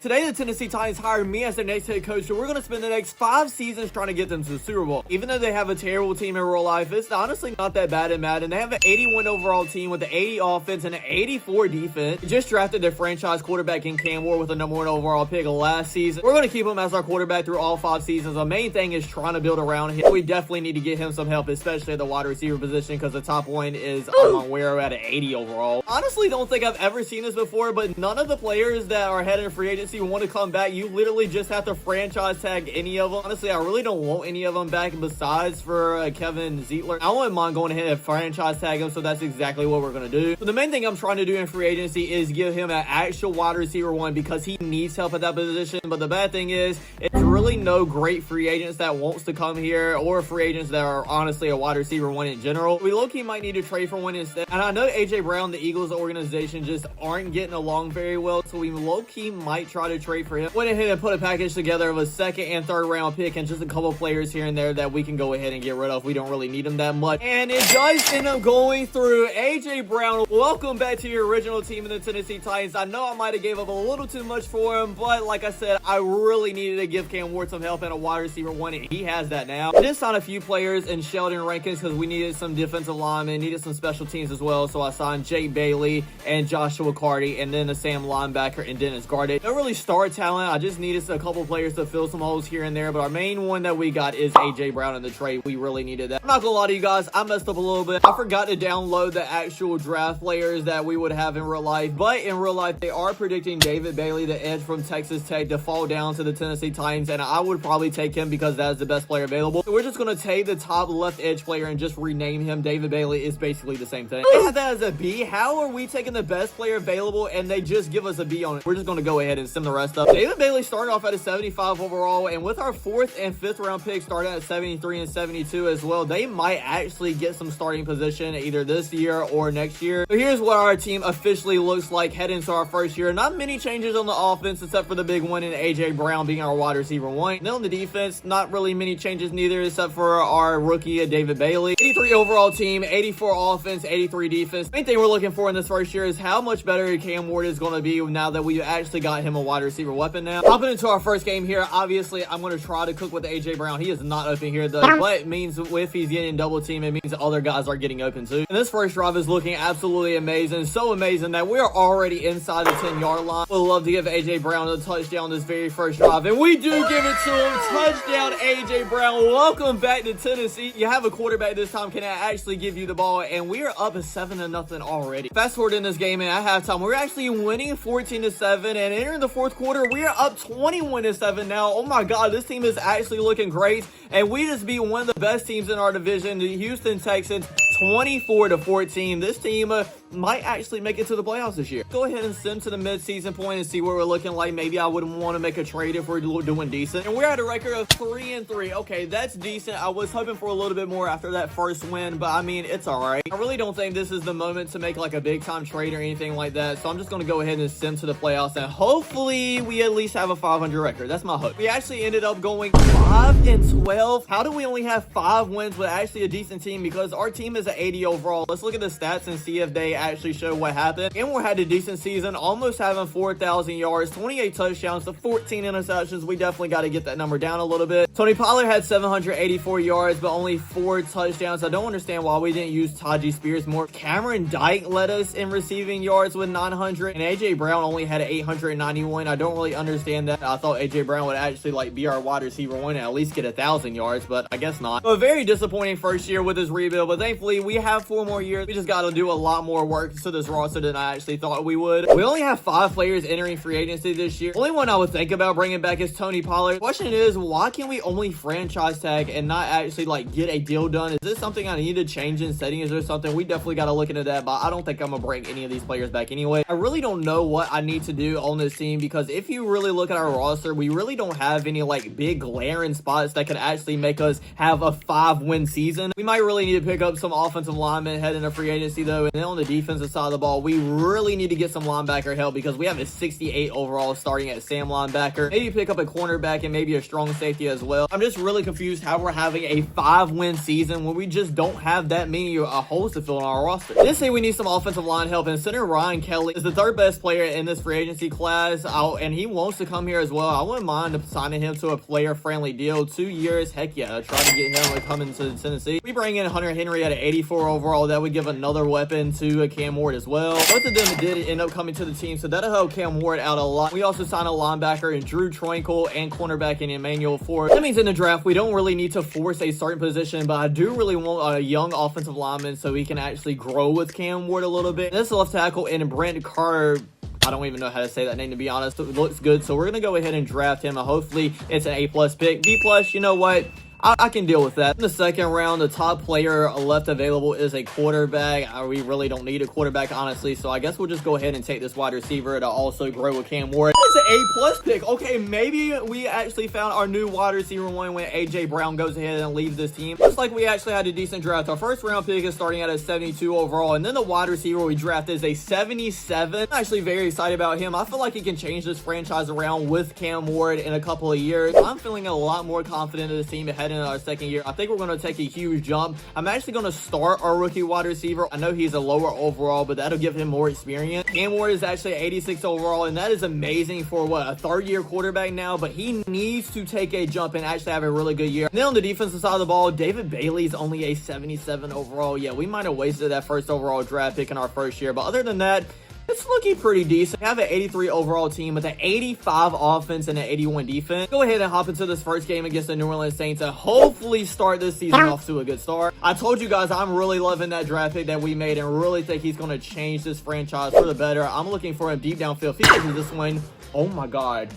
Today, the Tennessee Titans hired me as their next head coach, so we're going to spend the next 5 seasons trying to get them to the Super Bowl. Even though they have a terrible team in real life, it's honestly not that bad in Madden. They have an 81 overall team with an 80 offense and an 84 defense. We just drafted their franchise quarterback in Cam Ward with a #1 overall pick last season. We're going to keep him as our quarterback through all 5 seasons. The main thing is trying to build around him. We definitely need to get him some help, especially at the wide receiver position, because the top one is Monwero at an 80 overall. Honestly, don't think I've ever seen this before, but none of the players that are heading to free agency want to come back. You literally just have to franchise tag any of them. Honestly, I really don't want any of them back besides for Kevin Zeitler. I wouldn't mind going ahead and franchise tag him, so that's exactly what we're going to do. So the main thing I'm trying to do in free agency is give him an actual wide receiver 1 because he needs help at that position. But the bad thing is, it's really no great free agents that wants to come here or free agents that are honestly a wide receiver 1 in general. We low-key might need to trade for one instead. And I know AJ Brown, the Eagles organization, just aren't getting along very well, so we low-key might try to trade for him. Went ahead and put a package together of a 2nd and 3rd round pick and just a couple players here and there that we can go ahead and get rid of. We don't really need them that much. And it does end up going through. AJ Brown, welcome back to your original team in the Tennessee Titans. I know I might have gave up a little too much for him, but like I said, I really needed to give Cam Ward some help at a wide receiver 1, and he has that now. I did sign a few players in Sheldon Rankins because we needed some defensive linemen, needed some special teams as well. So I signed Jake Bailey and Joshua Carty, and then a Sam linebacker and Dennis Gardet. No really star talent. I just needed a couple players to fill some holes here and there, but our main one that we got is AJ Brown in the trade. We really needed that. I'm not gonna lie to you guys, I messed up a little bit. I forgot to download the actual draft players that we would have in real life, but in real life, they are predicting David Bailey, the edge from Texas Tech, to fall down to the Tennessee Titans, and I would probably take him because that is the best player available. So we're just gonna take the top left edge player and just rename him David Bailey. Is basically the same thing. They have that as a B. How are we taking the best player available and they just give us a B on it? We're just gonna go ahead and send the rest up. David Bailey started off at a 75 overall, and with our 4th and 5th round picks starting at 73 and 72 as well, they might actually get some starting position either this year or next year. So here's what our team officially looks like heading into our first year. Not many changes on the offense except for the big one in AJ Brown being our wide receiver 1. Then on the defense, not really many changes neither except for our rookie David Bailey. 83 overall team, 84 offense, 83 defense. Main thing we're looking for in this first year is how much better Cam Ward is going to be now that we've actually got him a wide receiver weapon now. Hopping into our first game here, obviously I'm going to try to cook with AJ Brown. He is not open here though, but it means if he's getting double team, it means other guys are getting open too. And this first drive is looking absolutely amazing. So amazing that we are already inside the 10-yard line. Would love to give AJ Brown a touchdown this very first drive, and we do give it to him. Touchdown AJ Brown. Welcome back to Tennessee. You have a quarterback this time can actually give you the ball, and we are up 7-0 already. Fast forward in this game, and at halftime we're actually winning 14-7, and entering the 4th quarter we are up 21-7 now. Oh my god, this team is actually looking great, and we just beat one of the best teams in our division, the Houston Texans, 24-14. This team might actually make it to the playoffs this year. Go ahead and send to the mid-season point and see where we're looking like. Maybe I wouldn't want to make a trade if we're doing decent. And we're at a record of 3-3. Okay, that's decent. I was hoping for a little bit more after that first win, but I mean, it's all right. I really don't think this is the moment to make like a big-time trade or anything like that, so I'm just going to go ahead and send to the playoffs, and hopefully we at least have a 500 record. That's my hope. We actually ended up going 5-12. How do we only have 5 wins with actually a decent team? Because our team is an 80 overall. Let's look at the stats and see if they actually show what happened. Gilmore had a decent season, almost having 4,000 yards, 28 touchdowns to 14 interceptions. We definitely got to get that number down a little bit. Tony Pollard had 784 yards, but only 4 touchdowns. I don't understand why we didn't use Tajee Spears more. Cameron Dyke led us in receiving yards with 900, and AJ Brown only had 891. I don't really understand that. I thought AJ Brown would actually like be our wide receiver 1 and at least get 1,000 yards, but I guess not. So a very disappointing first year with this rebuild, but thankfully we have 4 more years. We just got to do a lot more work to this roster than I actually thought we would. We only have 5 players entering free agency this year. Only one I would think about bringing back is Tony Pollard. The question is, why can we only franchise tag and not actually like get a deal done? Is this something I need to change in settings or something? We definitely got to look into that, but I don't think I'm gonna bring any of these players back anyway. I really don't know what I need to do on this team, because if you really look at our roster, we really don't have any like big glaring spots that could actually make us have a 5-win season. We might really need to pick up some offensive offensive linemen heading to free agency, though. And then on the defensive side of the ball, we really need to get some linebacker help because we have a 68 overall starting at Sam linebacker. Maybe pick up a cornerback and maybe a strong safety as well. I'm just really confused how we're having a 5-win season when we just don't have that many holes to fill in our roster. They say we need some offensive line help, and center Ryan Kelly is the third best player in this free agency class, and he wants to come here as well. I wouldn't mind signing him to a player-friendly deal. 2 years, heck yeah, try to get him to come into Tennessee. We bring in Hunter Henry at an 84 overall. That would give another weapon to Cam Ward as well. Both of them did end up coming to the team, so that'll help Cam Ward out a lot. We also signed a linebacker in Drew Tranquil and cornerback in Emmanuel Ford. That means in the draft, we don't really need to force a certain position, but I do really want a young offensive lineman so he can actually grow with Cam Ward a little bit. And this left tackle in Brent Carter, I don't even know how to say that name, to be honest. It looks good, so we're going to go ahead and draft him, and hopefully it's an A+ pick. B+, you know what? I can deal with that. In the second round, the top player left available is a quarterback. We really don't need a quarterback, honestly, so I guess we'll just go ahead and take this wide receiver to also grow with Cam Ward. It's an A+ pick. Okay, maybe we actually found our new wide receiver one when AJ Brown goes ahead and leaves this team. Looks like we actually had a decent draft. Our first round pick is starting at a 72 overall, and then the wide receiver we drafted is a 77. I'm actually very excited about him. I feel like he can change this franchise around with Cam Ward in a couple of years. I'm feeling a lot more confident in this team ahead in our second year. I think we're going to take a huge jump. I'm actually going to start our rookie wide receiver. I know he's a lower overall, but that'll give him more experience. Cam Ward is actually 86 overall, and that is amazing for what, a third-year quarterback now, but he needs to take a jump and actually have a really good year. And then on the defensive side of the ball, David Bailey's only a 77 overall. Yeah, we might have wasted that first overall draft pick in our first year, but other than that, it's looking pretty decent. We have an 83 overall team with an 85 offense and an 81 defense. Go ahead and hop into this first game against the New Orleans Saints and hopefully start this season off to a good start. I told you guys I'm really loving that draft pick that we made and really think he's going to change this franchise for the better. I'm looking for him deep downfield. If he catches this one, oh my God.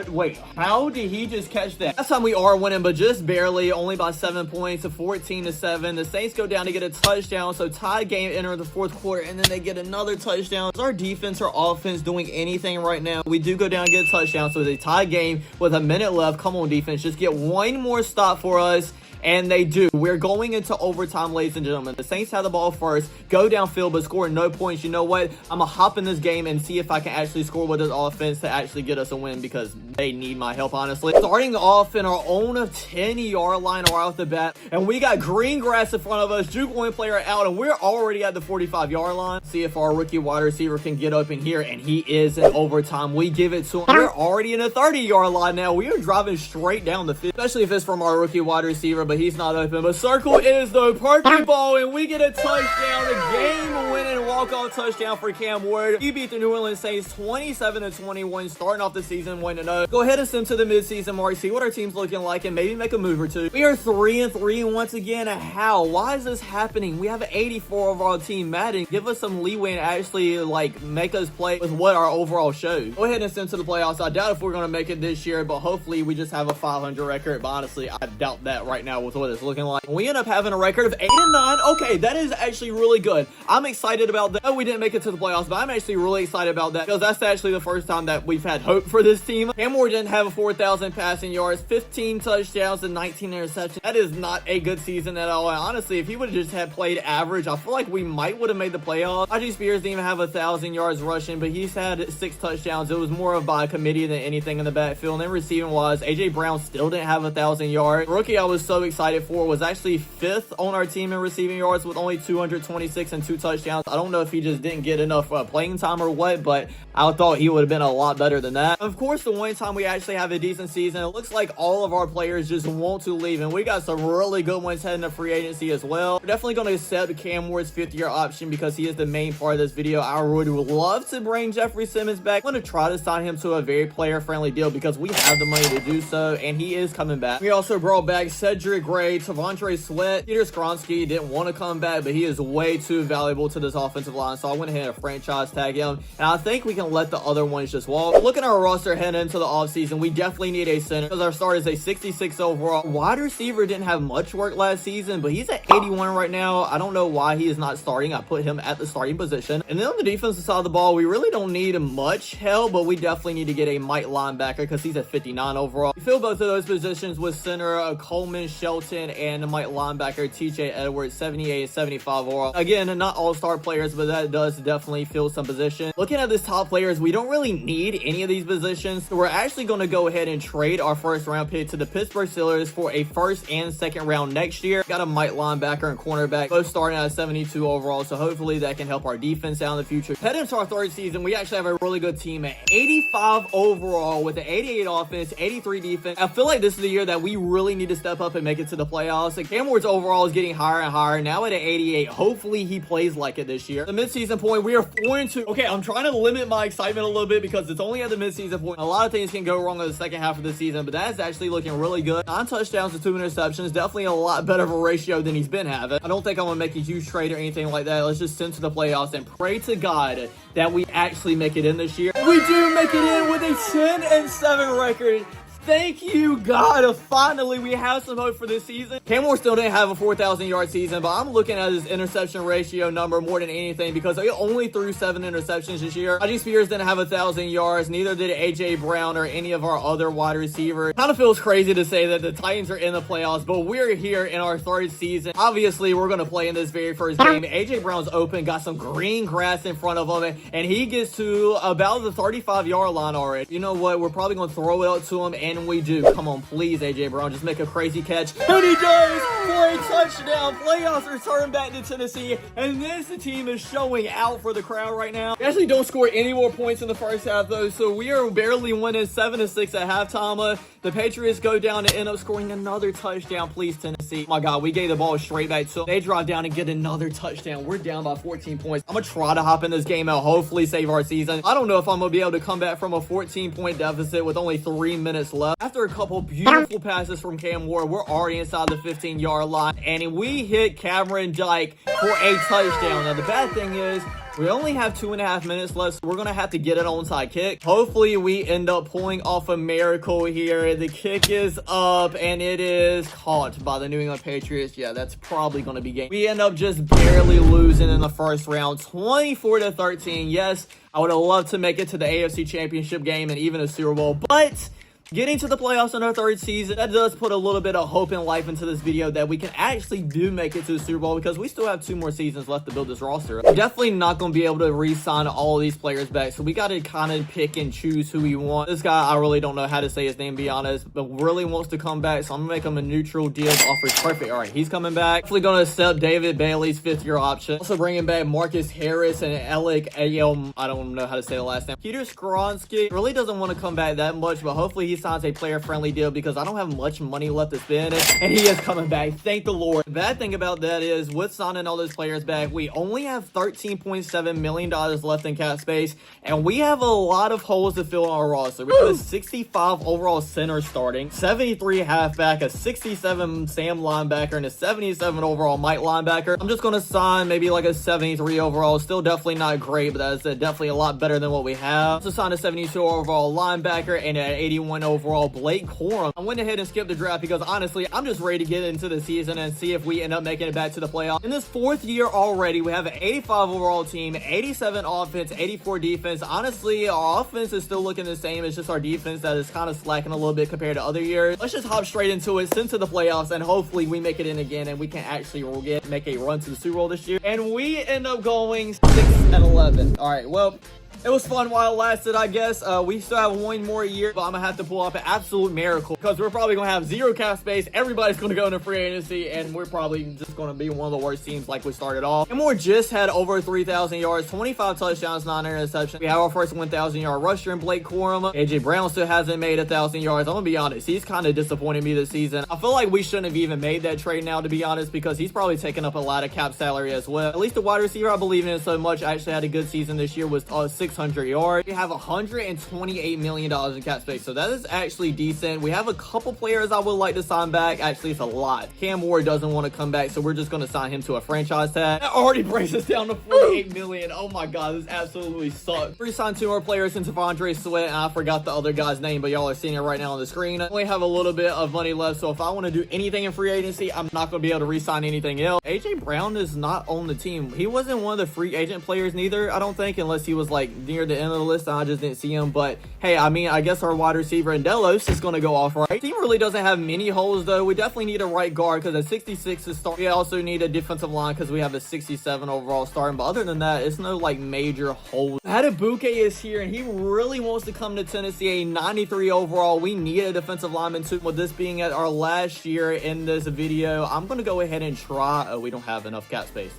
Wait, how did he just catch that? Last time we are winning, but just barely, only by 7 points, 14-7. The Saints go down to get a touchdown, so tie game enter the fourth quarter, and then they get another touchdown. Is our defense or offense doing anything right now? We do go down and get a touchdown, so it's a tie game with a minute left. Come on, defense, just get one more stop for us. And they do. We're going into overtime, ladies and gentlemen. The Saints have the ball first, go downfield, but score no points. You know what? I'm going to hop in this game and see if I can actually score with this offense to actually get us a win because they need my help, honestly. Starting off in our own 10-yard line right off the bat, and we got green grass in front of us. Juke one player out, and we're already at the 45-yard line. See if our rookie wide receiver can get up in here, and he is in overtime. We give it to him. We're already in a 30-yard line now. We are driving straight down the field, especially if it's from our rookie wide receiver, but he's not open. But circle is the perfect ball, and we get a touchdown, a game-winning walk-off touchdown for Cam Ward. He beat the New Orleans Saints 27-21, starting off the season 1-0. Go ahead and send to the midseason mark, see what our team's looking like, and maybe make a move or two. We are 3-3 once again. How? Why is this happening? We have an 84 overall team. Madden, give us some leeway and actually make us play with what our overall shows. Go ahead and send to the playoffs. I doubt if we're going to make it this year, but hopefully we just have a 500 record. But honestly, I doubt that right now with what it's looking like. We end up having a record of 8-9. Okay, that is actually really good. I'm excited about that. Oh, we didn't make it to the playoffs, but I'm actually really excited about that because that's actually the first time that we've had hope for this team. Cam Ward didn't have 4,000 passing yards, 15 touchdowns, and 19 interceptions. That is not a good season at all. And honestly, if he would have just had played average, I feel like we might would have made the playoffs. Najee Spears didn't even have 1,000 yards rushing, but he's had 6 touchdowns. It was more of by committee than anything in the backfield. And then receiving wise, AJ Brown still didn't have 1,000 yards. The rookie I was so excited for was actually 5th on our team in receiving yards with only 226 and 2 touchdowns. I don't know if he just didn't get enough playing time or what, but I thought he would have been a lot better than that. Of course, the one time we actually have a decent season, it looks like all of our players just want to leave, and we got some really good ones heading to free agency as well. We're definitely going to accept Cam Ward's 5th-year option because he is the main part of this video. I would love to bring Jeffrey Simmons back. I'm going to try to sign him to a very player-friendly deal because we have the money to do so, and he is coming back. We also brought back Cedric Gray, Tavontre Sweat, Peter Skronsky didn't want to come back, but he is way too valuable to this offensive line, so I went ahead and franchise tag him, and I think we can let the other ones just walk. Looking at our roster heading into the offseason, we definitely need a center because our start is a 66 overall. Wide receiver didn't have much work last season, but he's at 81 right now. I don't know why he is not starting. I put him at the starting position. And then on the defensive side of the ball, we really don't need much help, but we definitely need to get a Mike linebacker because he's at 59 overall. We fill both of those positions with center Coleman Shelton, and Mike linebacker TJ Edwards, 78 and 75 overall. Again, not all-star players, but that does definitely fill some position. Looking at this top players, we don't really need any of these positions, so we're actually going to go ahead and trade our first round pick to the Pittsburgh Steelers for a first and second round next year. Got a Mike linebacker and cornerback, both starting at 72 overall, so hopefully that can help our defense out in the future. Heading into our third season, we actually have a really good team at 85 overall with an 88 offense, 83 defense. I feel like this is the year that we really need to step up and make it to the playoffs. Like, Cam Ward's overall is getting higher and higher, now at an 88. Hopefully he plays like it this year. The midseason point, we are 4-2. Okay, I'm trying to limit my excitement a little bit because it's only at the midseason point. A lot of things can go wrong in the second half of the season, but that's actually looking really good. 9 touchdowns to 2 interceptions, definitely a lot better of a ratio than he's been having. I don't think I'm gonna make a huge trade or anything like that. Let's just send to the playoffs and pray to God that we actually make it in this year. We do make it in with a 10-7 record. Thank you, God. Finally, we have some hope for this season. Cam Ward still didn't have a 4,000-yard season, but I'm looking at his interception ratio number more than anything because he only threw 7 interceptions this year. Najee Spears didn't have 1,000 yards. Neither did A.J. Brown or any of our other wide receivers. Kind of feels crazy to say that the Titans are in the playoffs, but we're here in our third season. Obviously, we're going to play in this very first game. A.J. Brown's open, got some green grass in front of him, and he gets to about the 35-yard line already. You know what? We're probably going to throw it up to him, and we do. Come on, please, A.J. Brown, just make a crazy catch. And he does for a touchdown. Playoffs return back to Tennessee, and this team is showing out for the crowd right now. We actually don't score any more points in the first half, though, so we are barely winning 7-6 at halftime. The Patriots go down and end up scoring another touchdown. Please, Tennessee. Oh my God, we gave the ball straight back to them. They drive down and get another touchdown. We're down by 14 points. I'm going to try to hop in this game out, hopefully save our season. I don't know if I'm going to be able to come back from a 14-point deficit with only 3 minutes left. After a couple beautiful passes from Cam Ward, we're already inside the 15-yard line, and we hit Cameron Dyke for a touchdown. Now, the bad thing is, we only have 2.5 minutes left, so we're going to have to get an onside kick. Hopefully, we end up pulling off a miracle here. The kick is up, and it is caught by the New England Patriots. Yeah, that's probably going to be game. We end up just barely losing in the first round, 24-13. Yes, I would have loved to make it to the AFC Championship game and even a Super Bowl, but getting to the playoffs in our third season, that does put a little bit of hope and life into this video that we can actually do make it to the Super Bowl because we still have 2 more seasons left to build this roster. We're definitely not going to be able to re-sign all of these players back, so we got to kind of pick and choose who we want. This guy, I really don't know how to say his name, to be honest, but really wants to come back, so I'm going to make him a neutral deal offer. Perfect. All right, he's coming back. Definitely going to accept David Bailey's 5th-year option. Also bringing back Marcus Harris and Alec Ayel. I don't know how to say the last name. Peter Skronsky really doesn't want to come back that much, but hopefully he signs a player-friendly deal because I don't have much money left to spend, and he is coming back. Thank the Lord. The bad thing about that is, with signing all those players back, we only have $13.7 million left in cap space, and we have a lot of holes to fill on our roster. We have a 65 overall center starting, 73 halfback, a 67 Sam linebacker, and a 77 overall Mike linebacker. I'm just going to sign maybe like a 73 overall. Still definitely not great, but that's definitely a lot better than what we have. Also signed a 72 overall linebacker and an 81 overall Blake Corum. I went ahead and skipped the draft because honestly, I'm just ready to get into the season and see if we end up making it back to the playoffs. In this 4th year already, we have an 85 overall team, 87 offense, 84 defense. Honestly, our offense is still looking the same. It's just our defense that is kind of slacking a little bit compared to other years. Let's just hop straight into it, send to the playoffs, and hopefully we make it in again and we can actually make a run to the Super Bowl this year. And we end up going 6-11. All right, well, it was fun while it lasted, I guess. We still have 1 more year, but I'm going to have to pull off an absolute miracle because we're probably going to have 0 cap space. Everybody's going to go into free agency, and we're probably just going to be one of the worst teams like we started off. And Moore just had over 3,000 yards, 25 touchdowns, 9 interceptions. We have our first 1,000-yard rusher in Blake Corum. A.J. Brown still hasn't made 1,000 yards. I'm going to be honest. He's kind of disappointed me this season. I feel like we shouldn't have even made that trade now, to be honest, because he's probably taking up a lot of cap salary as well. At least the wide receiver I believe in so much actually had a good season this year, was 600 yards. We have $128 million in cap space, so that is actually decent. We have a couple players I would like to sign back. Actually, it's a lot. Cam Ward doesn't want to come back, so we're just going to sign him to a franchise tag. That already brings us down to 48 million. Oh my god, this absolutely sucks. We signed 2 more players into Andre Sweat, and I forgot the other guy's name, but y'all are seeing it right now on the screen. I only have a little bit of money left, so if I want to do anything in free agency, I'm not going to be able to re-sign anything else. AJ Brown is not on the team. He wasn't one of the free agent players neither, I don't think, unless he was like near the end of the list and I just didn't see him. But hey, I mean, I guess our wide receiver Delos is going to go off, right? Team really doesn't have many holes though. We definitely need a right guard because at 66 is starting. We also need a defensive line because we have a 67 overall starting. But other than that, it's no like major holes. Adebuke is here and he really wants to come to Tennessee. A 93 overall. We need a defensive lineman too. With this being at our last year in this video, I'm going to go ahead and try. Oh, we don't have enough cap space.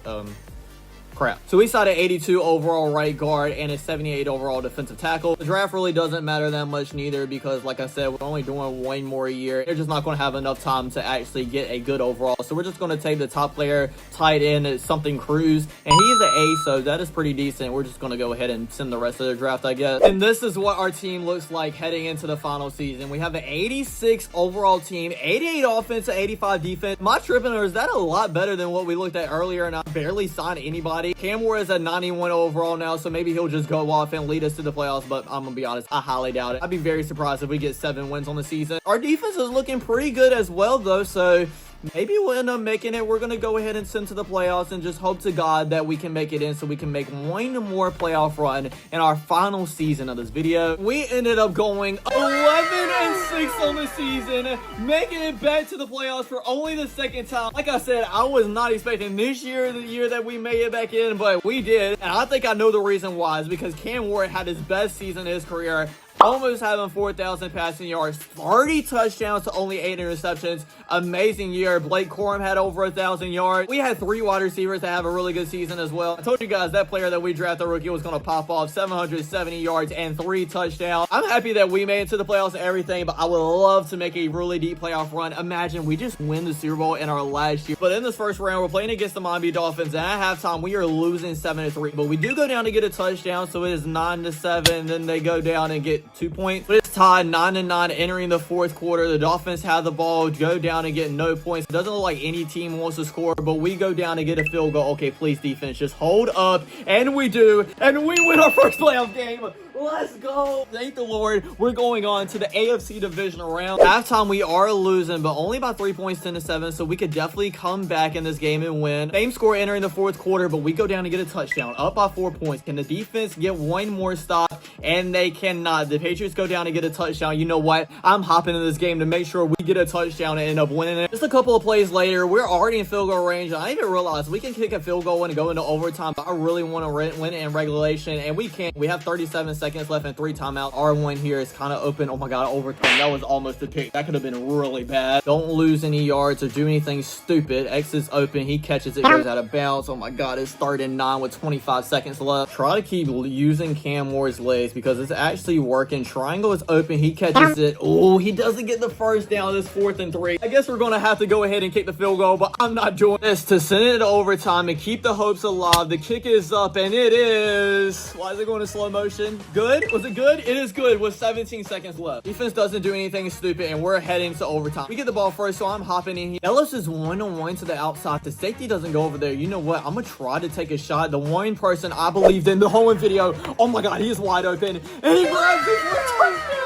Crap. So we signed an 82 overall right guard and a 78 overall defensive tackle. The draft really doesn't matter that much neither because, like I said, we're only doing one more year. They're just not going to have enough time to actually get a good overall. So we're just going to take the top player, tight end, something Cruz, and he's an A, so that is pretty decent. We're just going to go ahead and send the rest of the draft, I guess. And this is what our team looks like heading into the final season. We have an 86 overall team, 88 offense, 85 defense. My tripping, or is that a lot better than what we looked at earlier, and I barely signed anybody. Cam Ward is at 91 overall now, so maybe he'll just go off and lead us to the playoffs, but I'm gonna be honest, I highly doubt it. I'd be very surprised if we get 7 wins on the season. Our defense is looking pretty good as well though, so maybe we'll end up making it. We're going to go ahead and send to the playoffs and just hope to God that we can make it in so we can make one more playoff run in our final season of this video. We ended up going 11-6 on the season, making it back to the playoffs for only the 2nd time. Like I said, I was not expecting this year, the year that we made it back in, but we did. And I think I know the reason why is because Cam Ward had his best season in his career. Almost having 4,000 passing yards, 30 touchdowns to only 8 interceptions. Amazing year. Blake Corum had over 1,000 yards. We had 3 wide receivers that have a really good season as well. I told you guys that player that we drafted, rookie, was going to pop off 770 yards and 3 touchdowns. I'm happy that we made it to the playoffs and everything, but I would love to make a really deep playoff run. Imagine we just win the Super Bowl in our last year. But in this first round, we're playing against the Miami Dolphins, and at halftime, we are losing 7-3. But we do go down to get a touchdown, so it is 9-7. Then they go down and get 2 points. But it's tied 9-9 entering the 4th quarter. The Dolphins have the ball, go down and get no points. It doesn't look like any team wants to score, but we go down and get a field goal. Okay, please, defense, just hold up. And we do. And we win our first playoff game. Let's go. Thank the Lord. We're going on to the AFC divisional round. Halftime, we are losing, but only by 3 points, 10-7. So we could definitely come back in this game and win. Same score entering the 4th quarter, but we go down to get a touchdown. Up by 4 points. Can the defense get one more stop? And they cannot. The Patriots go down to get a touchdown. You know what? I'm hopping in this game to make sure we get a touchdown and end up winning it. Just a couple of plays later, we're already in field goal range. I didn't even realize we can kick a field goal and go into overtime, but I really want to win it in regulation, and we can't. We have 37 seconds left and 3 timeouts. R1 here is kind of open. Oh my god, overtime. That was almost a pick. That could have been really bad. Don't lose any yards or do anything stupid. X is open. He catches it, goes out of bounds. Oh my god, it's 3rd and 9 with 25 seconds left. Try to keep using Cam Ward's legs because it's actually working. Triangle is open. He catches it. Oh, he doesn't get the first down. This 4th and 3. I guess we're going to have to go ahead and kick the field goal, but I'm not doing this to send it to overtime and keep the hopes alive. The kick is up, and it is. Why is it going to slow motion? Good? Was it good? It is good with 17 seconds left. Defense doesn't do anything stupid, and we're heading to overtime. We get the ball first, so I'm hopping in here. Ellis is 1-on-1 to the outside. The safety doesn't go over there. You know what? I'm going to try to take a shot. The one person I believed in the whole video. Oh my god, he is wide open, and he grabs it for a touchdown.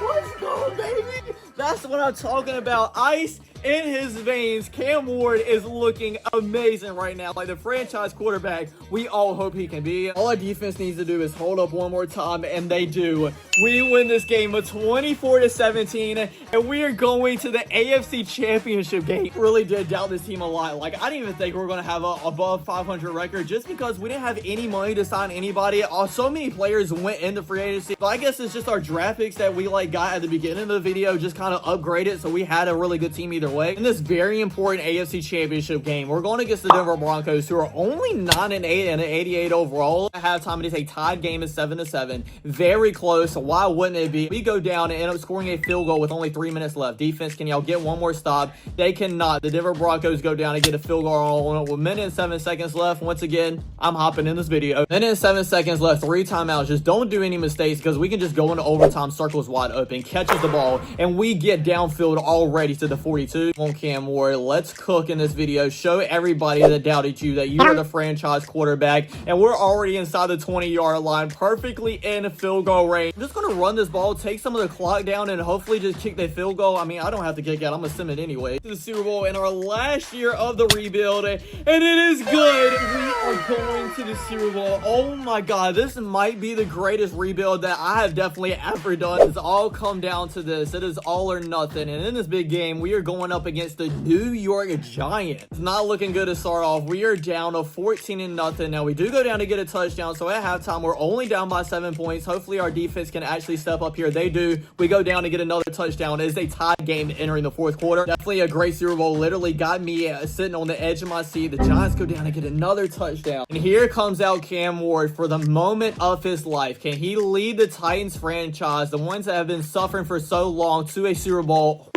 Let's go, baby. That's what I'm talking about. Ice in his veins. Cam Ward is looking amazing right now, like the franchise quarterback we all hope he can be. All our defense needs to do is hold up one more time, and they do. We win this game of 24-17, and we are going to the AFC Championship game. Really did doubt this team a lot. Like, I didn't even think we were going to have a above 500 record just because we didn't have any money to sign anybody. So many players went into free agency. So I guess it's just our draft picks that we got at the beginning of the video just kind of upgraded, so we had a really good team either way. In this very important AFC Championship game, we're going against the Denver Broncos, who are only 9-8 and an 88 overall. At halftime, it is a tied game at 7-7. Very close. So why wouldn't it be? We go down and end up scoring a field goal with only 3 minutes left. Defense, can y'all get one more stop? They cannot. The Denver Broncos go down and get a field goal with 1:07 seconds left. Once again, I'm hopping in this video. 1:07 seconds left. 3 timeouts. Just don't do any mistakes because we can just go into overtime. Circles wide open. Catches the ball. And we get downfield already to the 42. 2. Come on, Cam Ward, let's cook in this video. Show everybody that doubted you that you are the franchise quarterback. And we're already inside the 20-yard line, perfectly in field goal range. I'm just going to run this ball, take some of the clock down, and hopefully just kick the field goal. I mean, I don't have to kick out. I'm going to sim it anyway. To the Super Bowl in our last year of the rebuild, and it is good. We are going to the Super Bowl. Oh my God, this might be the greatest rebuild that I have definitely ever done. It's all come down to this. It is all or nothing. And in this big game, we are going up against the New York Giants. It's not looking good to start off. We are down to 14-0. Now, we do go down to get a touchdown. So at halftime, we're only down by 7 points. Hopefully, our defense can actually step up here. They do. We go down to get another touchdown. It is a tied game entering the fourth quarter. Definitely a great Super Bowl. Literally got me sitting on the edge of my seat. The Giants go down and get another touchdown. And here comes out Cam Ward for the moment of his life. Can he lead the Titans franchise, the ones that have been suffering for so long, to a Super Bowl?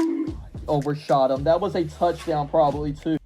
Overshot him. That was a touchdown probably too.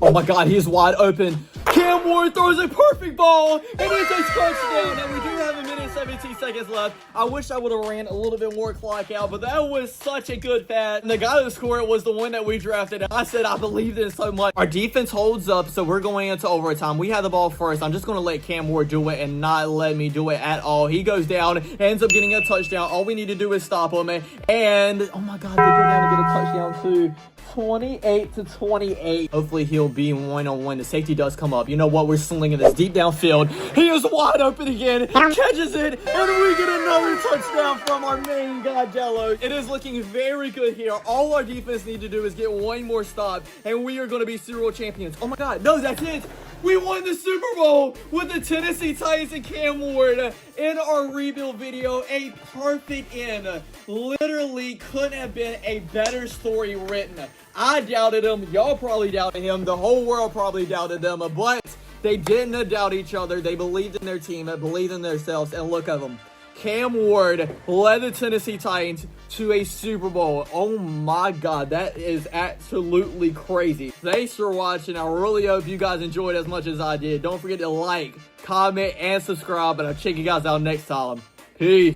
Oh my God, he is wide open. Cam Ward throws a perfect ball, and it's a touchdown. And we do have a minute and 17 seconds left. I wish I would have ran a little bit more clock out, but that was such a good pass. And the guy that scored it was the one that we drafted. And I said I believed in it so much. Our defense holds up, so we're going into overtime. We have the ball first. I'm just going to let Cam Ward do it and not let me do it at all. He goes down, ends up getting a touchdown. All we need to do is stop him. And oh my God, they go down to get a touchdown too. 28-28. Hopefully he'll be one-on-one. The safety does come up. You know what? We're slinging this deep downfield. He is wide open again. Catches it. And we get another touchdown from our main guy, Dello. It is looking very good here. All our defense need to do is get one more stop. And we are going to be Super Bowl champions. Oh my God. No, that's it. We won the Super Bowl with the Tennessee Titans and Cam Ward in our rebuild video. A perfect end. Literally couldn't have been a better story written. I doubted him. Y'all probably doubted him. The whole world probably doubted them. But they didn't doubt each other. They believed in their team. They believed in themselves. And look at them. Cam Ward led the Tennessee Titans to a Super Bowl. Oh my God, that is absolutely crazy. Thanks for watching. I really hope you guys enjoyed as much as I did. Don't forget to like, comment, and subscribe, and I'll check you guys out next time. Peace.